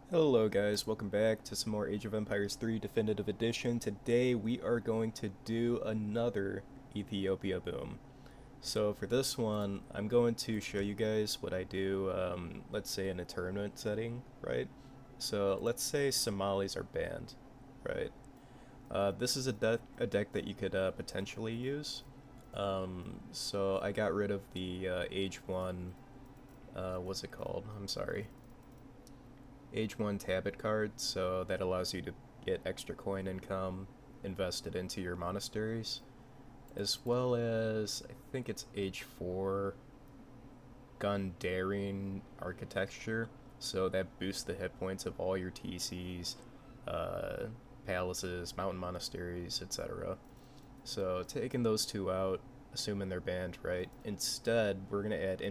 Hello guys, welcome back to some more Age of Empires 3 Definitive Edition. Today we are going to do another Ethiopia boom. So for this one, I'm going to show you guys what I do, let's say in a tournament setting, right? So let's say Somalis are banned, right? This is a deck that you could potentially use. So I got rid of the Age 1, what's it called? I'm sorry. Age 1 Tablet card, so that allows you to get extra coin income invested into your monasteries, as well as, I think it's Age 4 Gundarian Architecture, so that boosts the hit points of all your TCs, uh, palaces, mountain monasteries, etc. So taking those two out, assuming they're banned, right? Instead, we're going to add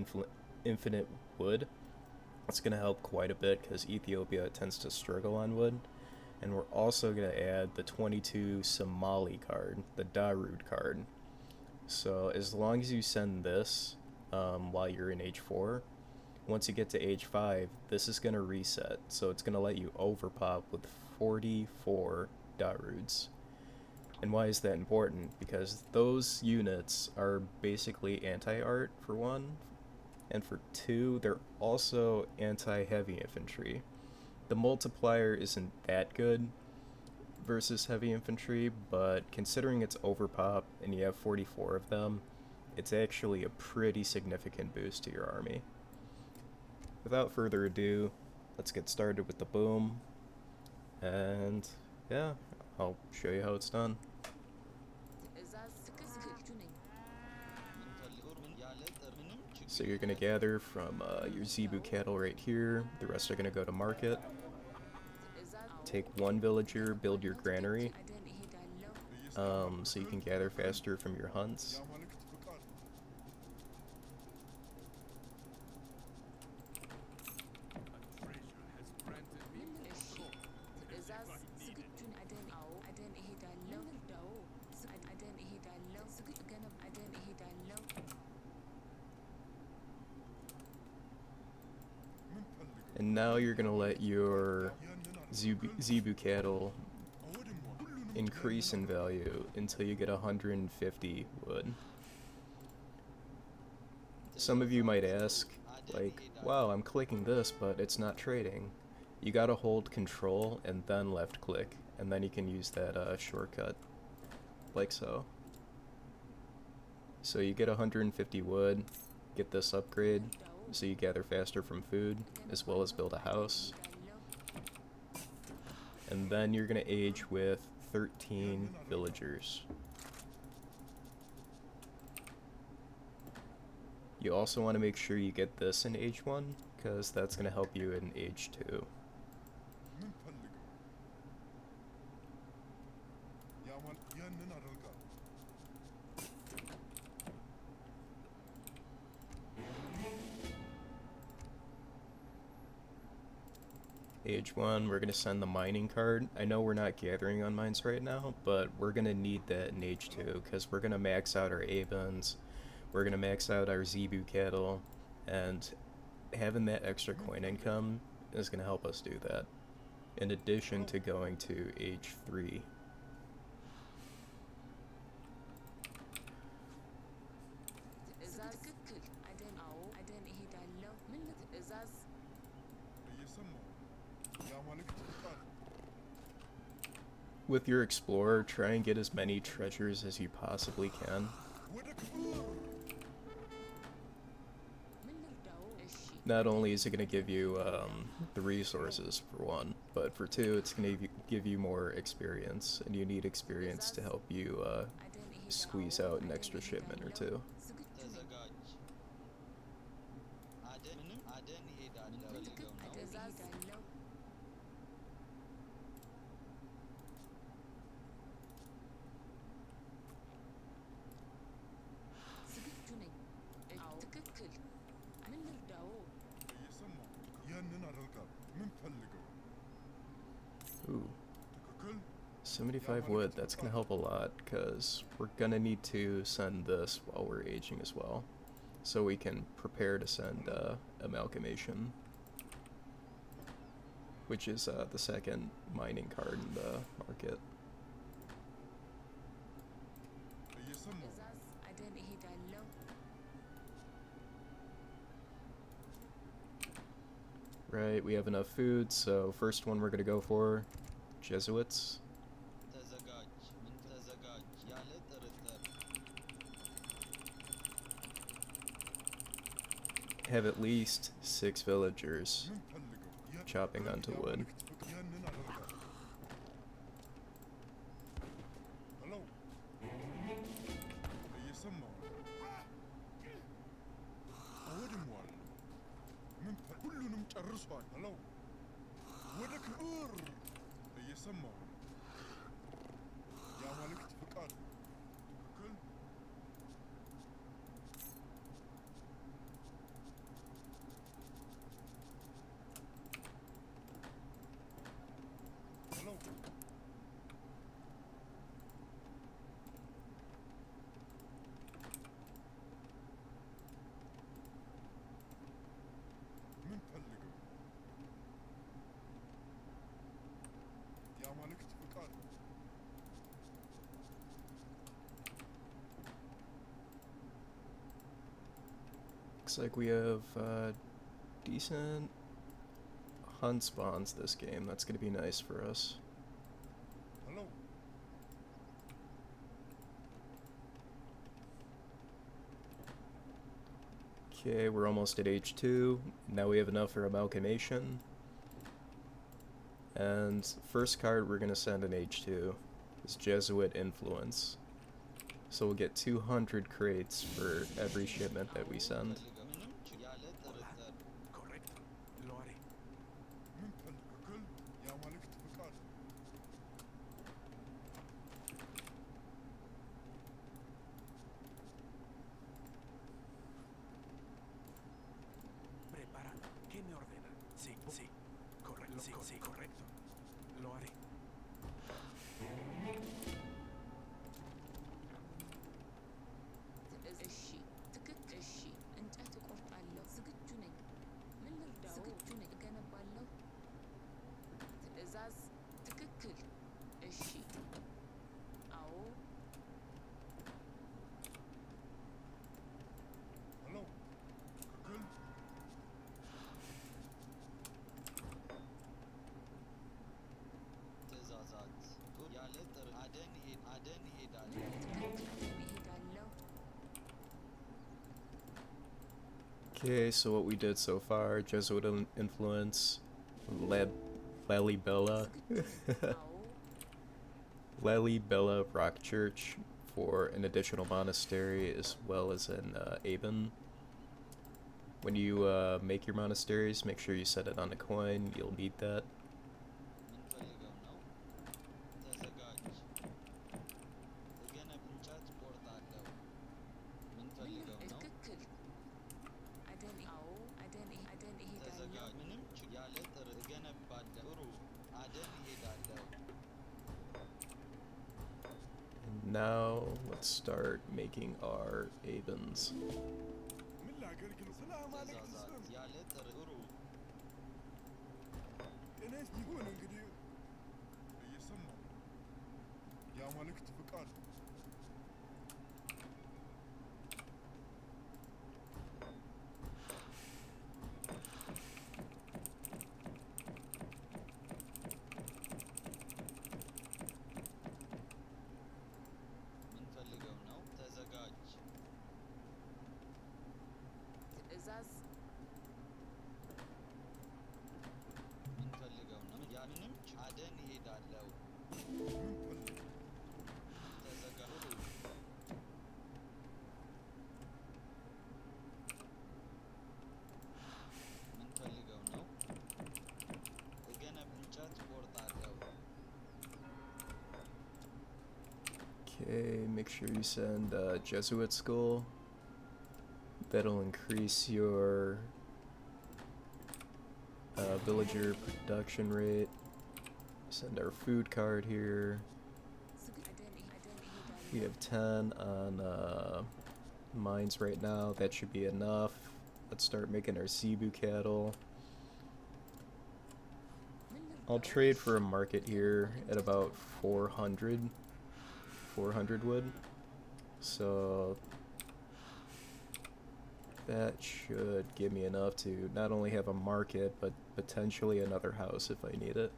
infinite wood. It's going to help quite a bit because Ethiopia tends to struggle on wood. And we're also going to add the 22 Somali card, the Darude card. So as long as you send this while you're in age 4, once you get to age 5, this is going to reset. So it's going to let you overpop with 44 Darudes. And why is that important? Because those units are basically anti-art, for one, and for two, they're also anti-heavy infantry. The multiplier isn't that good versus heavy infantry, but considering it's overpop and you have 44 of them, it's actually a pretty significant boost to your army. Without further ado, let's get started with the boom, and yeah, I'll show you how it's done. So you're going to gather from your Zebu cattle right here. The rest are going to go to market. Take one villager, build your granary, so you can gather faster from your hunts. And now you're going to let your Zebu cattle increase in value until you get 150 wood. Some of you might ask, like, wow, I'm clicking this, but it's not trading. You gotta hold control and then left click, and then you can use that shortcut, like so. So you get 150 wood, get this upgrade, so you gather faster from food, as well as build a house. And then you're gonna age with 13 villagers. You also want to make sure you get this in age 1, because that's going to help you in age 2. Age 1, we're going to send the mining card. I know we're not gathering on mines right now, but we're going to need that in age 2, because we're going to max out our Avens, we're going to max out our Zebu cattle, and having that extra coin income is going to help us do that, in addition to going to age 3. With your explorer, try and get as many treasures as you possibly can. Not only is it going to give you the resources, for one, but for two, it's going to give you more experience, and you need experience to help you squeeze out an extra shipment or two. Ooh. 75 wood, that's going to help a lot, because we're going to need to send this while we're aging as well, so we can prepare to send amalgamation. which is the second mining card in the market. Right, we have enough food, so first one we're gonna go for, Jesuits. Have at least 6 villagers chopping onto wood. Looks like we have decent hunt spawns this game. That's gonna be nice for us. Okay, we're almost at H2. Now we have enough for amalgamation. And first card we're gonna send in H2 is Jesuit Influence. So we'll get 200 crates for every shipment that we send. Okay, so what we did so far, Jesuit Influence, Lalibela, Lalibela Rock Church for an additional monastery as well as an Aben. When you make your monasteries, make sure you set it on a coin, you'll need that. Now, let's start making our Abens. Okay, make sure you send Jesuit School. That'll increase your villager production rate. Send our food card here. We have 10 on mines right now. That should be enough. Let's start making our Cebu cattle. I'll trade for a market here at about 400 wood. So that should give me enough to not only have a market, but potentially another house if I need it.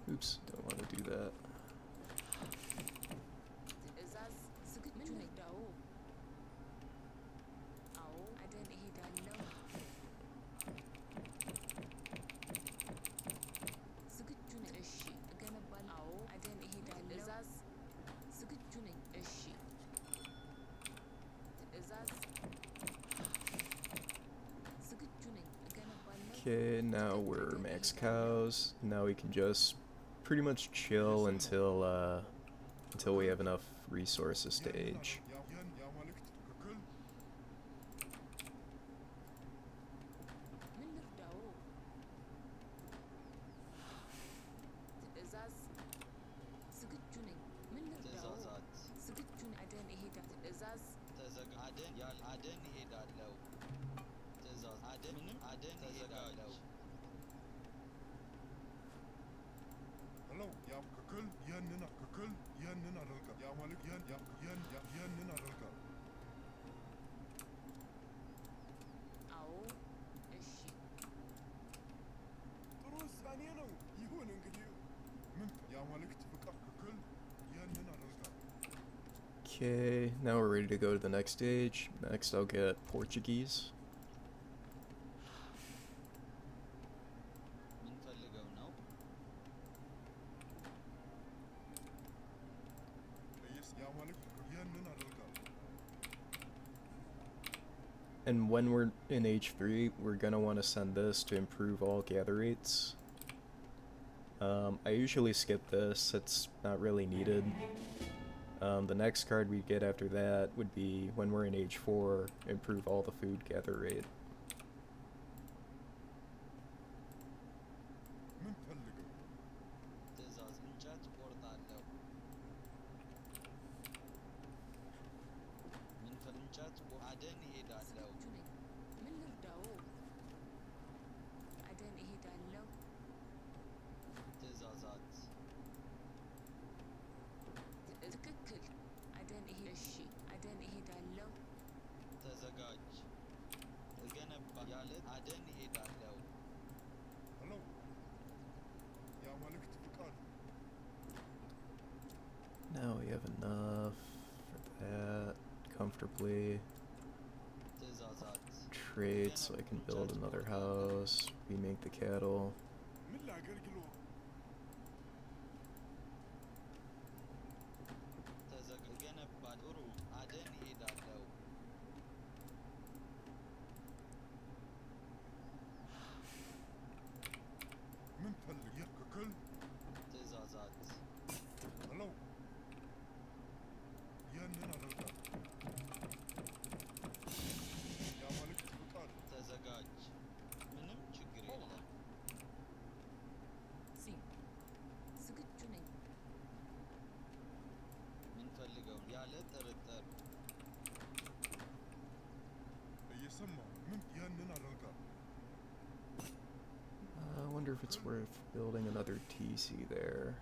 Oops, don't want to do that. Okay, now we're max cows. Now we can just pretty much chill until we have enough resources to age. Okay, now we're ready to go to the next stage. Next I'll get Portuguese. And when we're in H3, we're gonna want to send this to improve all gather rates. I usually skip this, it's not really needed. The next card we get after that would be when we're in H4, improve all the food gather rate. Now we have enough for that comfortably. Trade so I can build another house, remake the cattle. I wonder if it's worth building another TC there.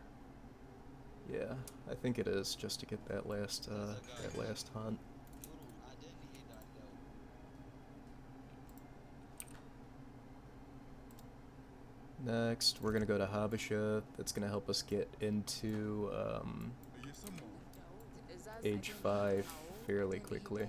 Yeah, I think it is, just to get that last hunt. Next, we're gonna go to Habasha. That's gonna help us get into age 5 fairly quickly.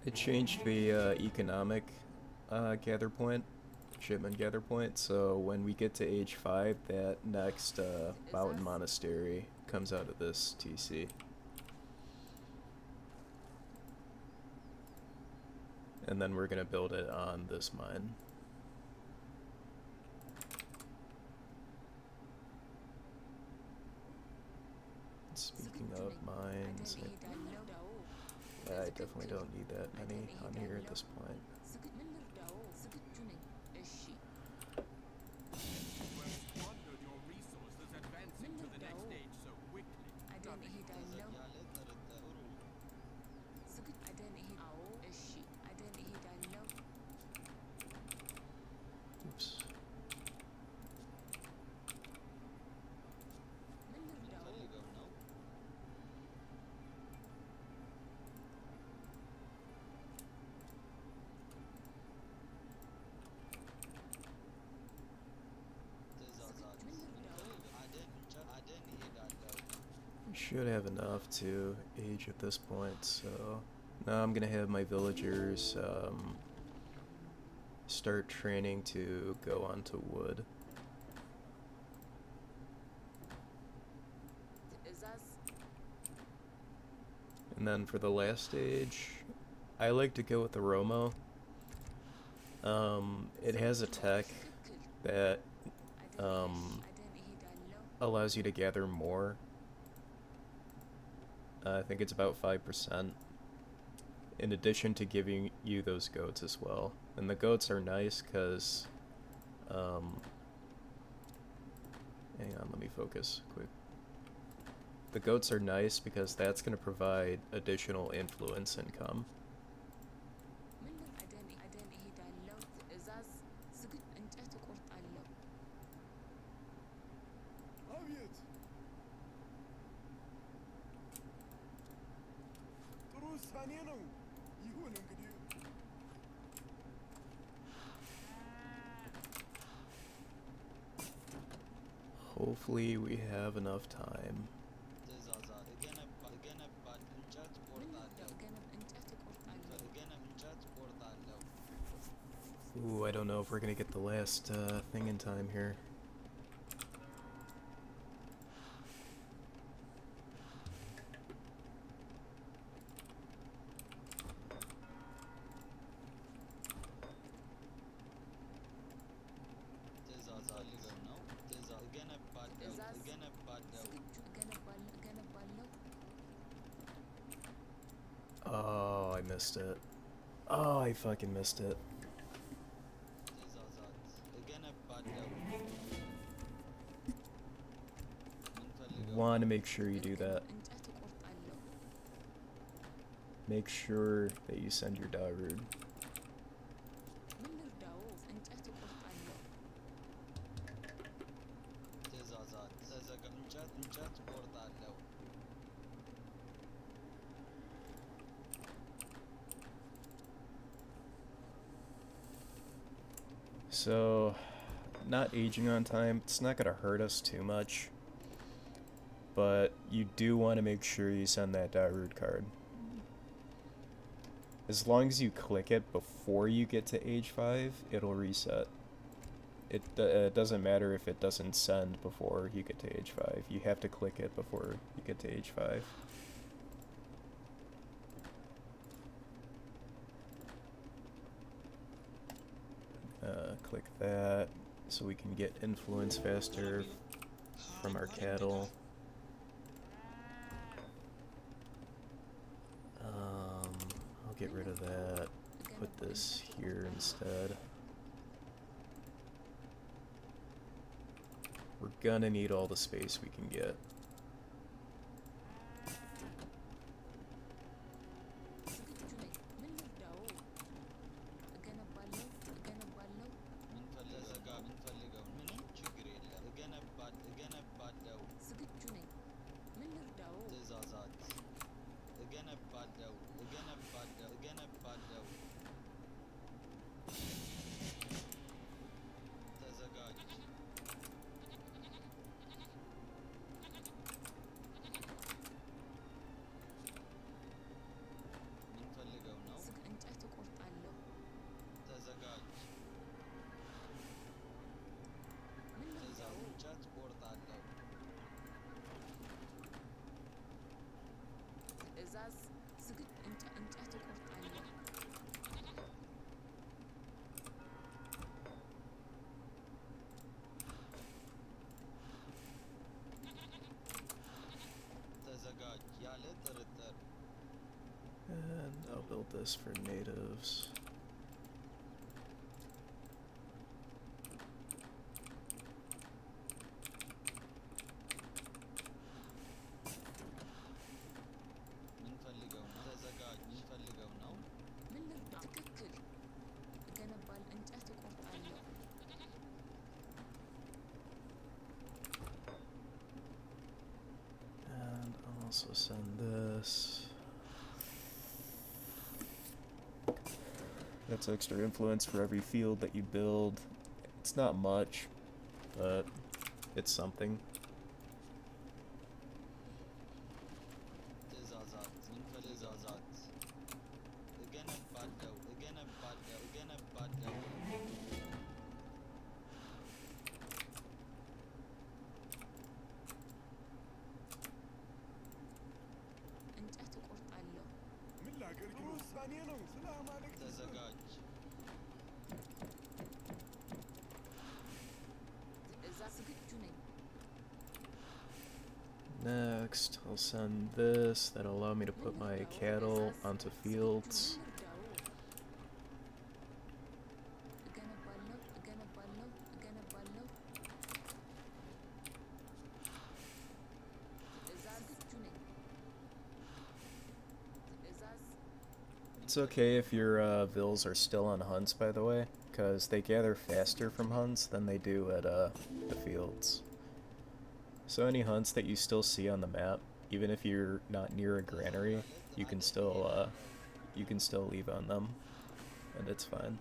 It changed the economic gather point, shipment gather point, so when we get to age 5, that next mountain monastery comes out of this TC. And then we're gonna build it on this mine. Speaking of mines, I definitely don't need that many on here at this point. Oops. We should have enough to age at this point, so now I'm gonna have my villagers start training to go onto wood. And then for the last stage, I like to go with the Romo. It has a tech that allows you to gather more. I think it's about 5%, in addition to giving you those goats as well. And the goats are nice because, hang on, let me focus quick. The goats are nice because that's going to provide additional influence income. Hopefully we have enough time. Ooh, I don't know if we're gonna get the last thing in time here. Oh, I missed it. Oh, I fucking missed it. Want to make sure you do that. Make sure that you send your Darude. So, not aging on time, it's not gonna hurt us too much. But you do want to make sure you send that Darude card. As long as you click it before you get to age 5, it'll reset. It doesn't matter if it doesn't send before you get to age 5. You have to click it before you get to age 5. Click that so we can get influence faster from our cattle. I'll get rid of that. Put this here instead. We're gonna need all the space we can get. And I'll build this for natives. And I'll also send this. That's extra influence for every field that you build. It's not much, but it's something. Next, I'll send this. That'll allow me to put my cattle onto fields. It's okay if your vills are still on hunts, by the way, because they gather faster from hunts than they do at the fields. So any hunts that you still see on the map, even if you're not near a granary, you can still leave on them, and it's fine.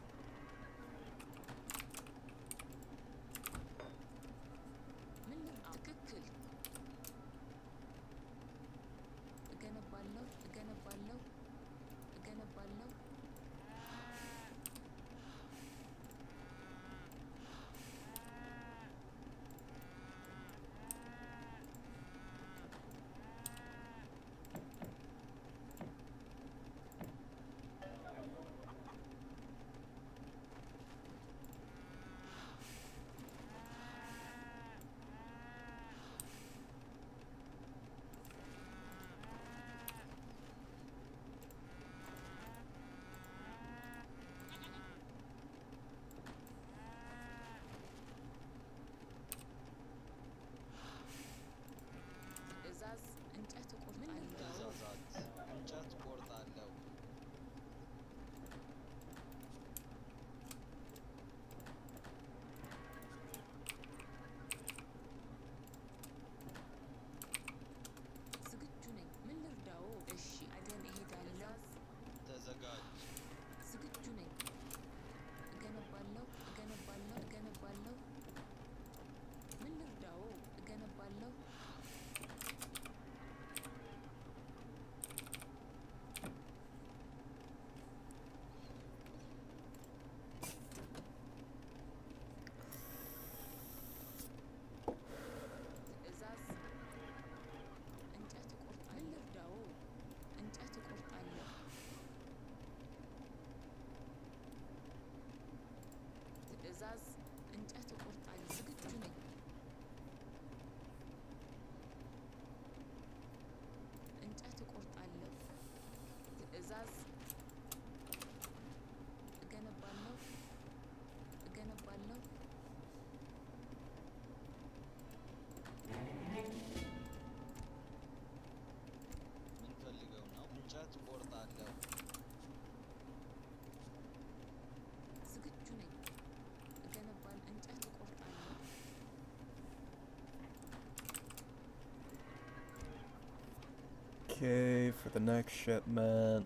Okay, for the next shipment,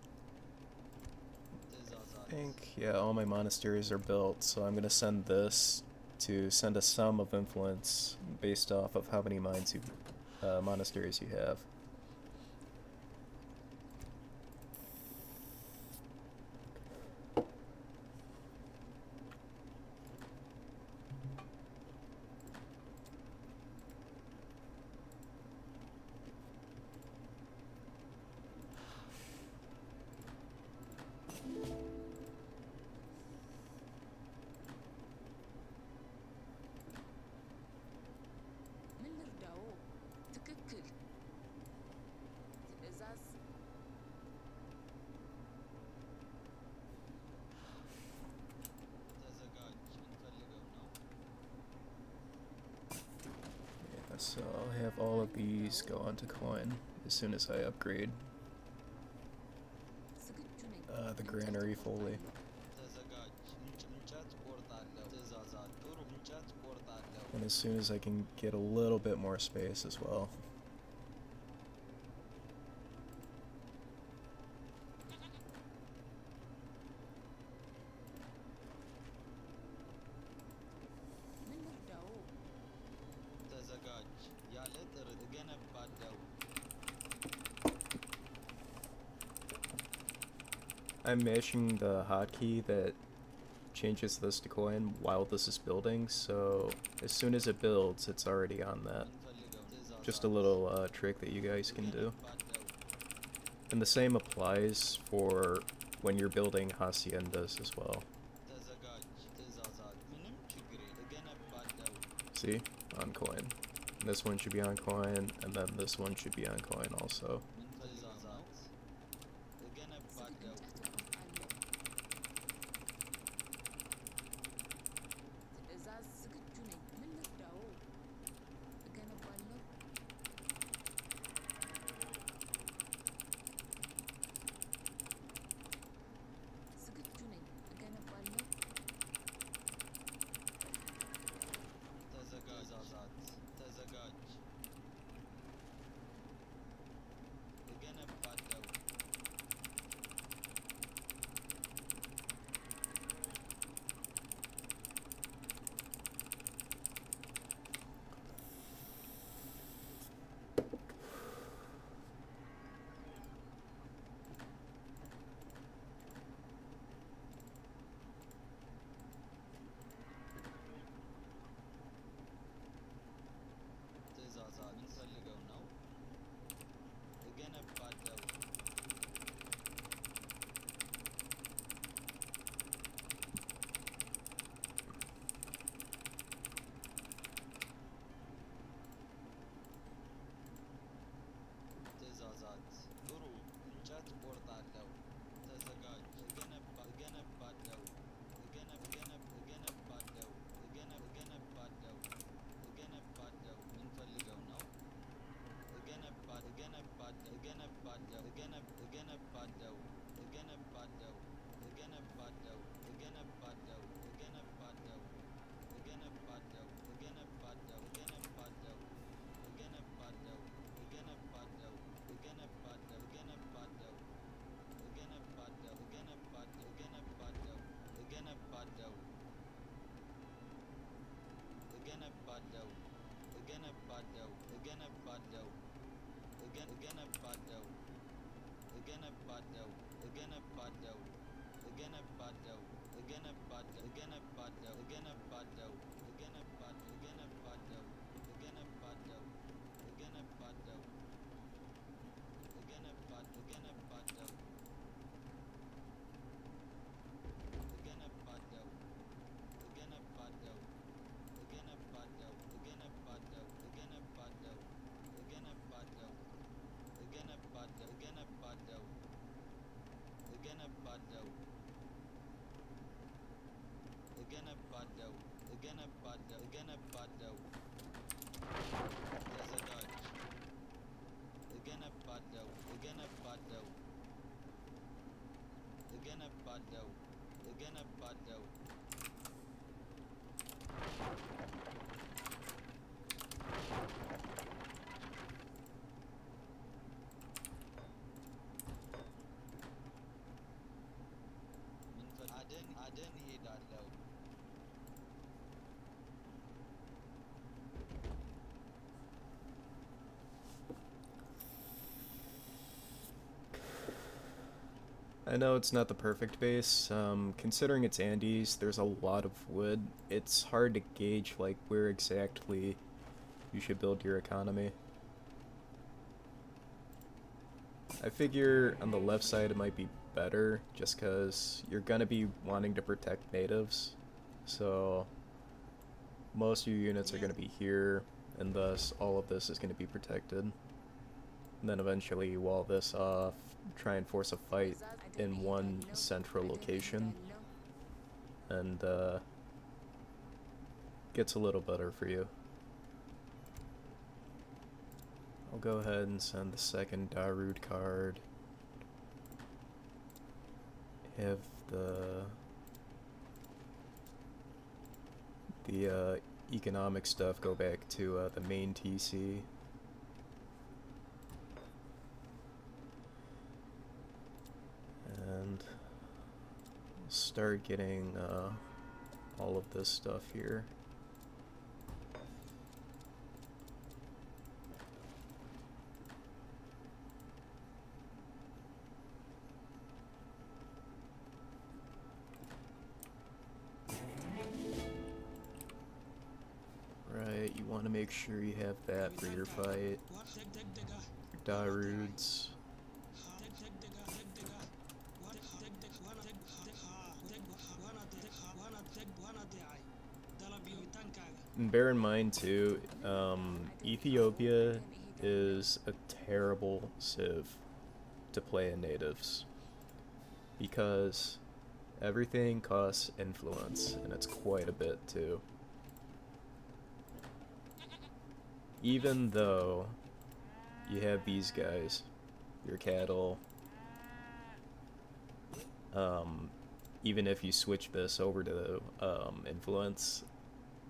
I think, yeah, all my monasteries are built, so I'm going to send this to send a sum of influence based off of how many monasteries you have. all of these go onto coin as soon as I upgrade the granary fully. And as soon as I can get a little bit more space as well. I'm mashing the hotkey that changes this to coin while this is building, so as soon as it builds, it's already on that. Just a little trick that you guys can do. And the same applies for when you're building haciendas as well. See? On coin. This one should be on coin, and then this one should be on coin also. I know it's not the perfect base. Considering it's Andes, there's a lot of wood. It's hard to gauge like where exactly you should build your economy. I figure on the left side it might be better just because you're gonna be wanting to protect natives. So most of your units are gonna be here, and thus all of this is gonna be protected. And then eventually you wall this off, try and force a fight in one central location, and gets a little better for you. I'll go ahead and send the second Darude card. Have the economic stuff go back to the main TC. And start getting all of this stuff here. Right, you want to make sure you have that for your fight. Darudes. And bear in mind too, Ethiopia is a terrible civ to play in natives because everything costs influence, and it's quite a bit too. Even though you have these guys, your cattle, even if you switch this over to influence,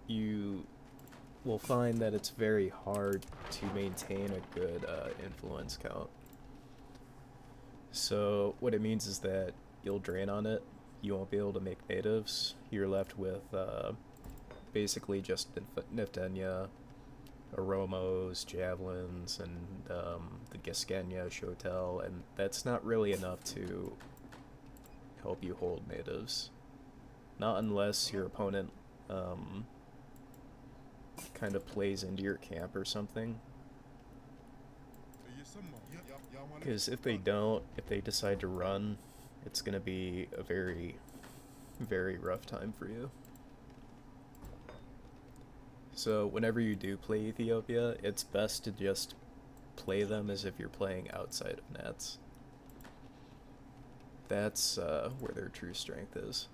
you will find that it's very hard to maintain a good influence count. So what it means is that you'll drain on it, you won't be able to make natives, you're left with basically just Niftenia, Aromos, Javelins, and the Giskenya, Shotel, and that's not really enough to help you hold natives. Not unless your opponent kind of plays into your camp or something. Because if they don't, if they decide to run, it's going to be a very, very rough time for you. So whenever you do play Ethiopia, it's best to just play them as if you're playing outside of nats. That's where their true strength is.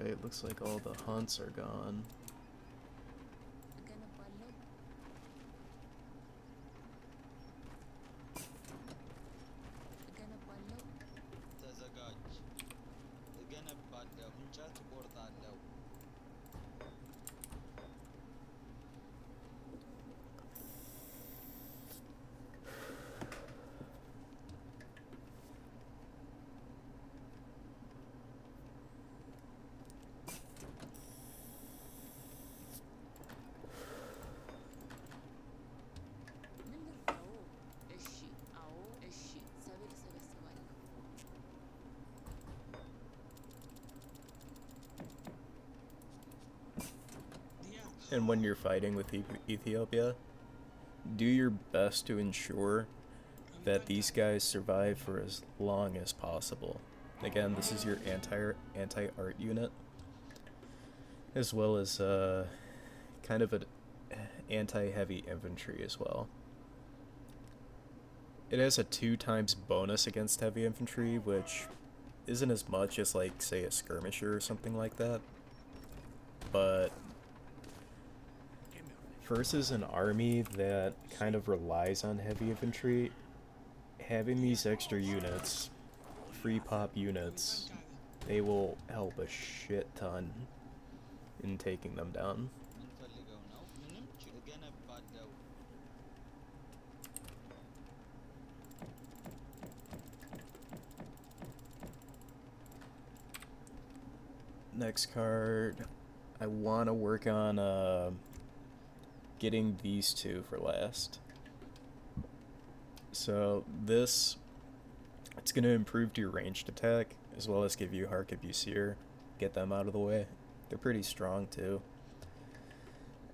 Right, looks like all the hunts are gone. And when you're fighting with Ethiopia, do your best to ensure that these guys survive for as long as possible. Again, this is your anti-art unit, as well as kind of an anti-heavy infantry as well. It has a 2x bonus against heavy infantry, which isn't as much as, like, say, a skirmisher or something like that. But versus an army that kind of relies on heavy infantry, having these extra units, free pop units, they will help a shit ton in taking them down. Next card, I want to work on getting these two for last. So this, it's going to improve your ranged attack, as well as give you Harkebusir, get them out of the way. They're pretty strong too.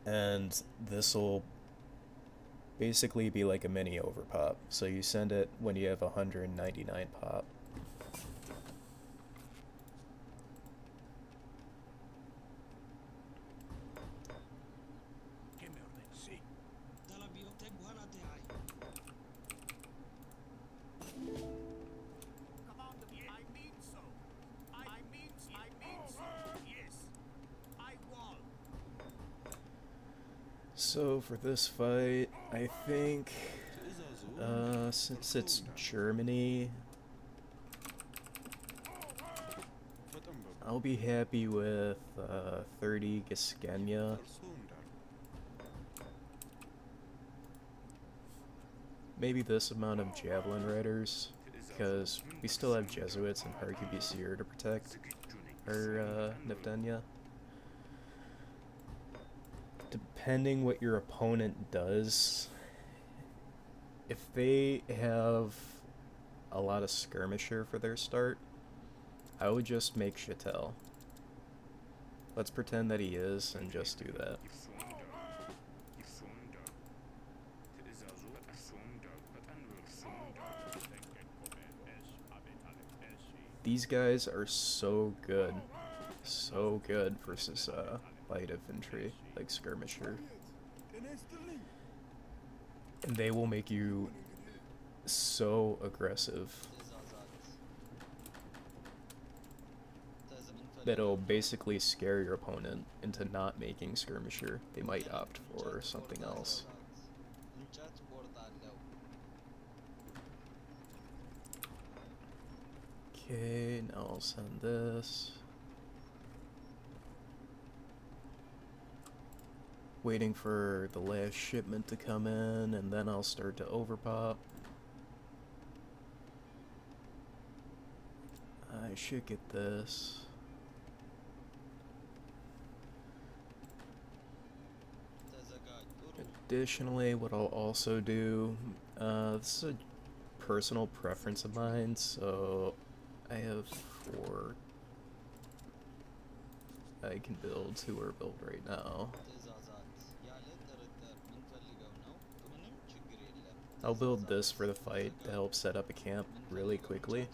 and this will basically be like a mini overpop. So you send it when you have 199 pop. So for this fight, I think, since it's Germany, I'll be happy with 30 Gisgenia. Maybe this amount of Javelin Riders, because we still have Jesuits and Harkubisir to protect our Nefdenia. Depending what your opponent does, if they have a lot of Skirmisher for their start, I would just make Chattel. Let's pretend that he is and just do that. These guys are so good versus light infantry, like Skirmisher. And they will make you so aggressive that it'll basically scare your opponent into not making Skirmisher. They might opt for something else. Okay, now I'll send this. Waiting for the last shipment to come in, and then I'll start to overpop. I should get this. Additionally, what I'll also do, this is a personal preference of mine, so I have 4 I can build, 2 are built right now. I'll build this for the fight to help set up a camp really quickly.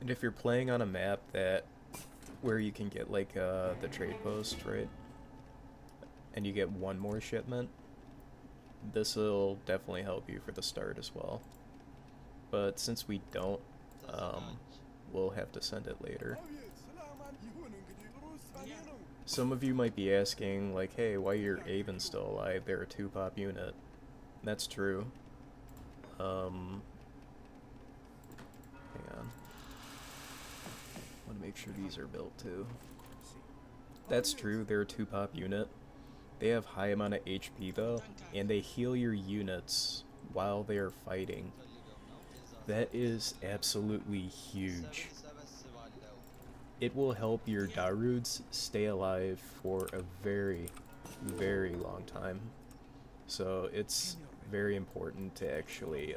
And if you're playing on a map where you can get like the trade post, right? And you get 1 more shipment, this will definitely help you for the start as well. But since we don't, we'll have to send it later. Some of you might be asking, like, hey, why are your Avens still alive? They're a 2-pop unit. That's true. Hang on. I want to make sure these are built too. That's true, they're a 2-pop unit. They have high amount of HP though, and they heal your units while they are fighting. That is absolutely huge. It will help your Darudes stay alive for a very, very long time. So it's very important to actually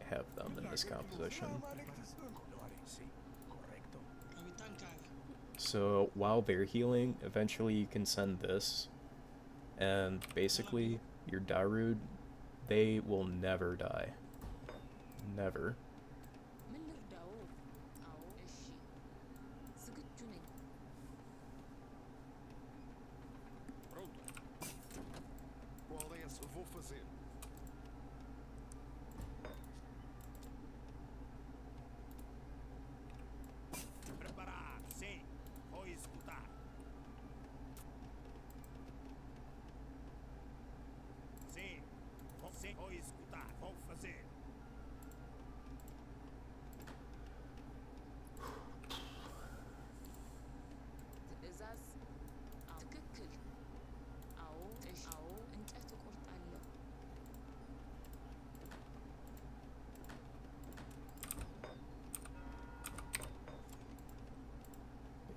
have them in this composition. So while they're healing, eventually you can send this, and basically your Darude, they will never die. Never.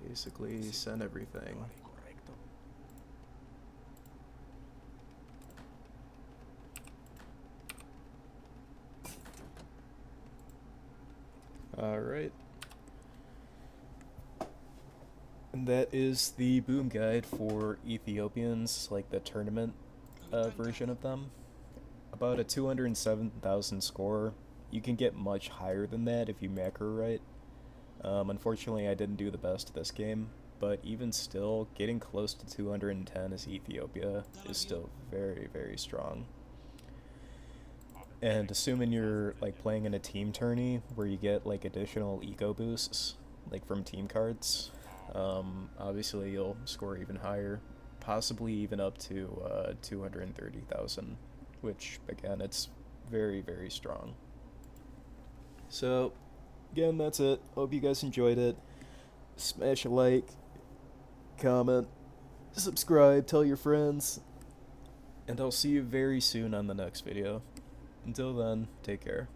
Basically, send everything. Alright. And that is the boom guide for Ethiopians, like the tournament version of them. About a 207,000 score. You can get much higher than that if you macro right. Unfortunately, I didn't do the best this game, but even still, getting close to 210 as Ethiopia is still very, very strong. And assuming you're like playing in a team tourney where you get like additional eco boosts, like from team cards, obviously you'll score even higher, possibly even up to 230,000, which again, it's very, very strong. So, again, that's it. Hope you guys enjoyed it. Smash a like, comment, subscribe, tell your friends, and I'll see you very soon on the next video. Until then, take care.